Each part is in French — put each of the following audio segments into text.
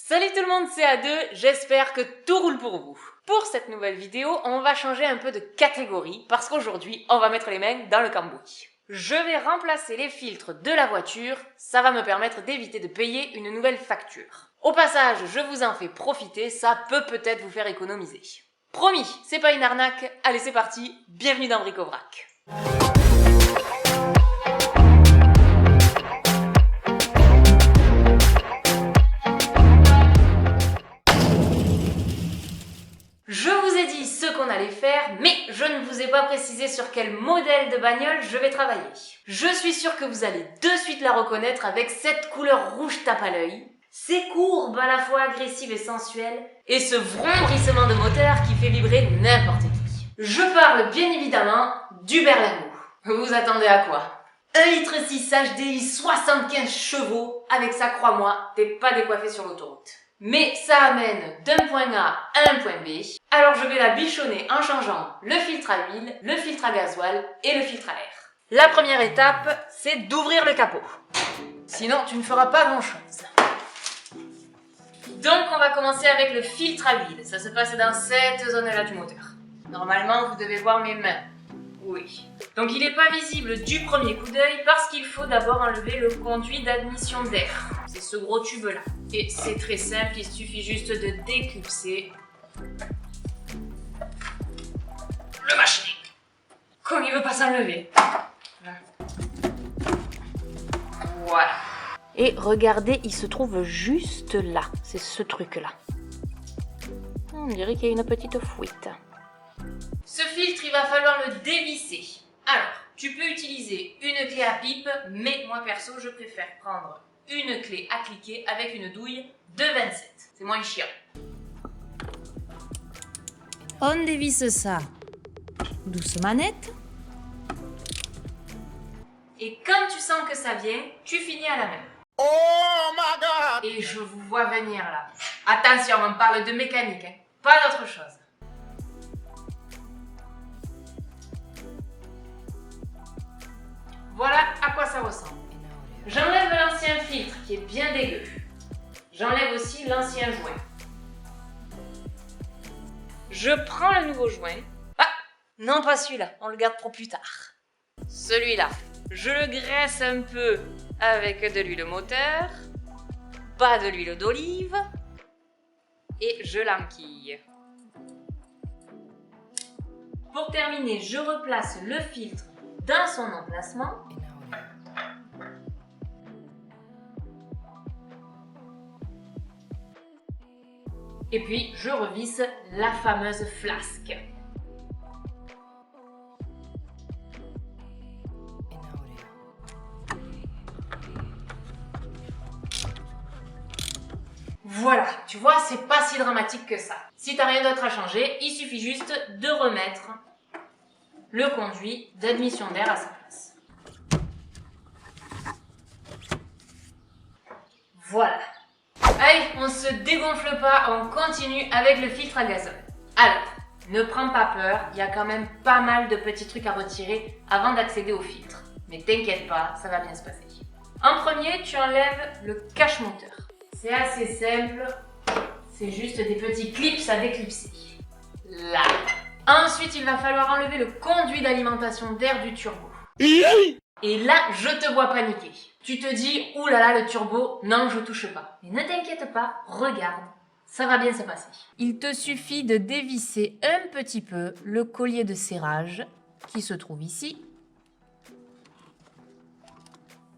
Salut tout le monde, c'est A2, j'espère que tout roule pour vous. Pour cette nouvelle vidéo, on va changer un peu de catégorie parce qu'aujourd'hui, on va mettre les mains dans le cambouis. Je vais remplacer les filtres de la voiture, ça va me permettre d'éviter de payer une nouvelle facture. Au passage, je vous en fais profiter, ça peut peut-être vous faire économiser. Promis, c'est pas une arnaque, allez c'est parti, bienvenue dans Bric-au-Brac. Je vous ai dit ce qu'on allait faire, mais je ne vous ai pas précisé sur quel modèle de bagnole je vais travailler. Je suis sûre que vous allez de suite la reconnaître avec cette couleur rouge tape à l'œil, ces courbes à la fois agressives et sensuelles, et ce vrombrissement de moteur qui fait vibrer n'importe qui. Je parle bien évidemment du Berlingo. Vous attendez à quoi? 1,6 litre HDI 75 chevaux, avec ça, crois-moi, t'es pas décoiffé sur l'autoroute. Mais ça amène d'un point A à un point B, alors je vais la bichonner en changeant le filtre à huile, le filtre à gasoil et le filtre à air. La première étape, c'est d'ouvrir le capot. Sinon, tu ne feras pas grand-chose. Donc, on va commencer avec le filtre à huile. Ça se passe dans cette zone-là du moteur. Normalement, vous devez voir mes mains. Oui. Donc il n'est pas visible du premier coup d'œil parce qu'il faut d'abord enlever le conduit d'admission d'air. C'est ce gros tube là. Et c'est très simple, il suffit juste de déclipser le machin. Comme il veut pas s'enlever. Voilà. Et regardez, il se trouve juste là. C'est ce truc là. On dirait qu'il y a une petite fuite. Ce filtre, il va falloir le dévisser. Alors, tu peux utiliser une clé à pipe, mais moi perso, je préfère prendre une clé à cliquer avec une douille de 27. C'est moins chiant. On dévisse ça doucement net. Et quand tu sens que ça vient, tu finis à la main. Oh my God! Et je vous vois venir là. Attention, on parle de mécanique, hein, pas d'autre chose. Voilà à quoi ça ressemble. J'enlève l'ancien filtre qui est bien dégueu. J'enlève aussi l'ancien joint. Je prends le nouveau joint. Ah, non pas celui-là, on le garde pour plus tard. Celui-là, je le graisse un peu avec de l'huile moteur, pas de l'huile d'olive, et je l'enquille. Pour terminer, je replace le filtre dans son emplacement. Et puis, je revisse la fameuse flasque. Voilà, tu vois, c'est pas si dramatique que ça. Si t'as rien d'autre à changer, il suffit juste de remettre le conduit d'admission d'air à sa place. Voilà. Allez, on se dégonfle pas, on continue avec le filtre à gazole. Alors, ne prends pas peur, il y a quand même pas mal de petits trucs à retirer avant d'accéder au filtre. Mais t'inquiète pas, ça va bien se passer. En premier, tu enlèves le cache-moteur. C'est assez simple, c'est juste des petits clips à déclipser. Là. Ensuite, il va falloir enlever le conduit d'alimentation d'air du turbo. Et là, je te vois paniquer. Tu te dis, oulala, le turbo, non, je touche pas. Mais ne t'inquiète pas, regarde, ça va bien se passer. Il te suffit de dévisser un petit peu le collier de serrage qui se trouve ici.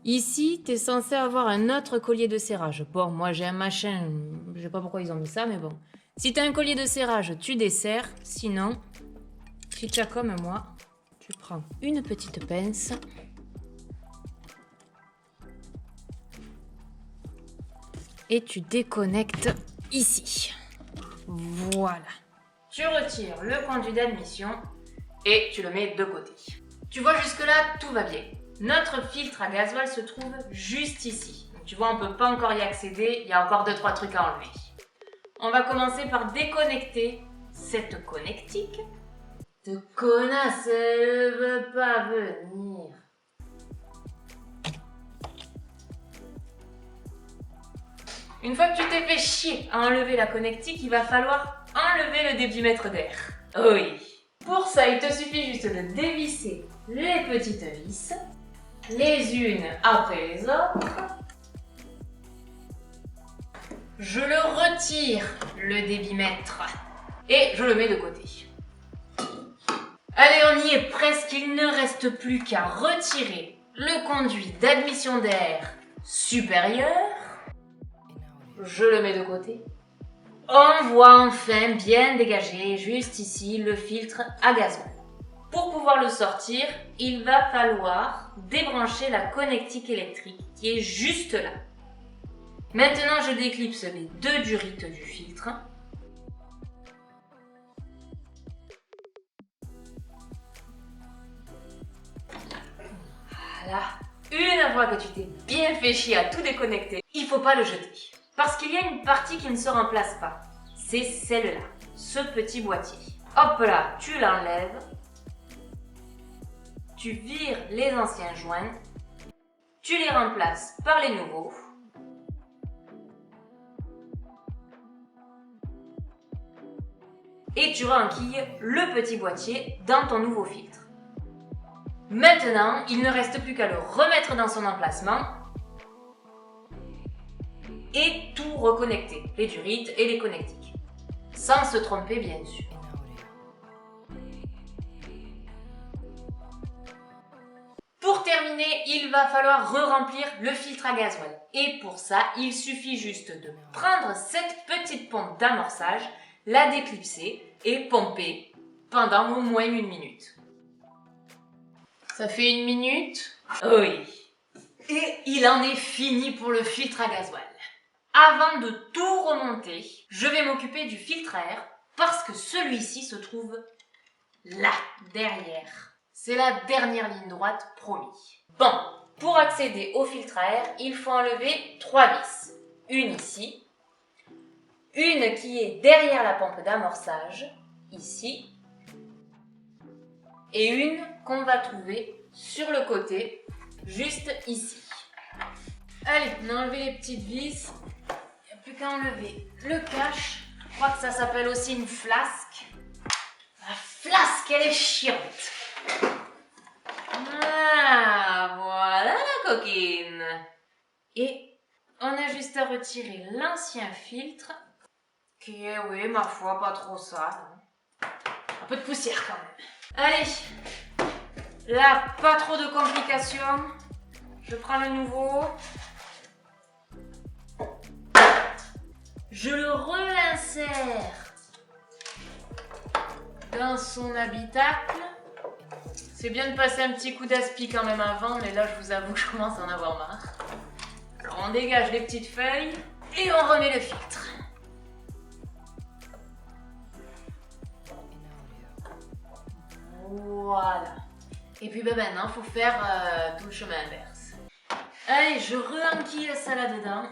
Ici, tu es censé avoir un autre collier de serrage. Bon, moi j'ai un machin, je sais pas pourquoi ils ont mis ça, mais bon. Si tu as un collier de serrage, tu desserres. Sinon, si tu as comme moi, tu prends une petite pince. Et tu déconnectes ici. Voilà. Tu retires le conduit d'admission et tu le mets de côté. Tu vois jusque-là, tout va bien. Notre filtre à gasoil se trouve juste ici. Donc, tu vois, on ne peut pas encore y accéder, il y a encore 2-3 trucs à enlever. On va commencer par déconnecter cette connectique. De connasse, elle ne veut pas venir. Une fois que tu t'es fait chier à enlever la connectique, il va falloir enlever le débitmètre d'air. Oui. Pour ça, il te suffit juste de dévisser les petites vis, les unes après les autres. Je le retire, le débitmètre, et je le mets de côté. Allez, on y est presque, il ne reste plus qu'à retirer le conduit d'admission d'air supérieur. Je le mets de côté. On voit enfin bien dégager juste ici le filtre à gasoil. Pour pouvoir le sortir, il va falloir débrancher la connectique électrique qui est juste là. Maintenant, je déclipse les deux durites du filtre. Voilà. Une fois que tu t'es bien fait chier à tout déconnecter, il faut pas le jeter. Parce qu'il y a une partie qui ne se remplace pas. C'est celle-là, ce petit boîtier. Hop là, tu l'enlèves. Tu vires les anciens joints. Tu les remplaces par les nouveaux. Et tu renquilles le petit boîtier dans ton nouveau filtre. Maintenant, il ne reste plus qu'à le remettre dans son emplacement et tout reconnecter, les durites et les connectiques, sans se tromper bien sûr. Pour terminer, il va falloir re-remplir le filtre à gasoil. Et pour ça, il suffit juste de prendre cette petite pompe d'amorçage, la déclipser et pomper pendant au moins 1 minute. Ça fait 1 minute? Oui. Et il en est fini pour le filtre à gasoil. Avant de tout remonter, je vais m'occuper du filtre à air parce que celui-ci se trouve là, derrière. C'est la dernière ligne droite, promis. Bon, pour accéder au filtre à air, il faut enlever 3 vis. Une ici, une qui est derrière la pompe d'amorçage, ici, et une qu'on va trouver sur le côté, juste ici. Allez, on a enlevé les petites vis. Il n'y a plus qu'à enlever le cache. Je crois que ça s'appelle aussi une flasque. La flasque, elle est chiante. Ah, voilà la coquine. Et on a juste à retirer l'ancien filtre, qui est, oui, ma foi, pas trop sale. Un peu de poussière quand même. Allez, là, pas trop de complications. Je prends le nouveau. Je le réinsère dans son habitacle. C'est bien de passer un petit coup d'aspi quand même avant, mais là je vous avoue que je commence à en avoir marre. Alors on dégage les petites feuilles et on remet le filtre. Voilà. Et puis ben maintenant, il faut faire tout le chemin inverse. Allez, je re-enquille ça là-dedans.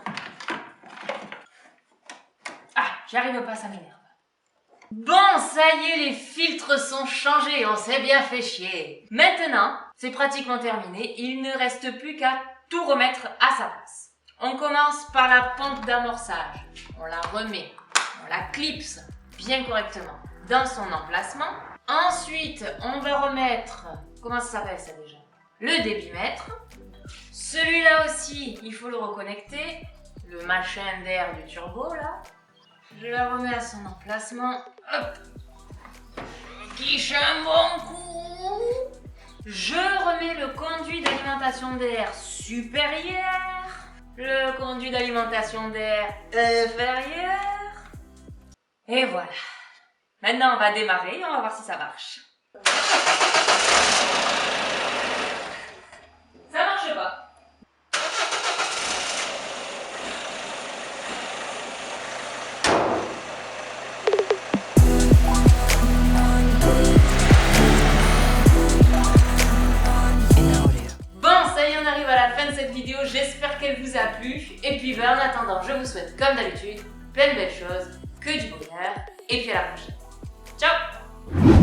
Ah, j'y arrive pas, ça m'énerve. Bon, ça y est, les filtres sont changés, on s'est bien fait chier. Maintenant, c'est pratiquement terminé, il ne reste plus qu'à tout remettre à sa place. On commence par la pompe d'amorçage. On la remet, on la clipse bien correctement dans son emplacement. Ensuite, on va remettre, comment ça s'appelle ça déjà? Le débitmètre. Celui-là aussi, il faut le reconnecter. Le machin d'air du turbo là. Je la remets à son emplacement. Hop. Quiche un bon coup. Je remets le conduit d'alimentation d'air supérieur. Le conduit d'alimentation d'air inférieur. Et voilà. Maintenant, on va démarrer et on va voir si ça marche. Ça marche pas. Bon, ça y est, on arrive à la fin de cette vidéo. J'espère qu'elle vous a plu. Et puis, en attendant, je vous souhaite, comme d'habitude, plein de belles choses, que du bonheur. Et puis à la prochaine. Ciao!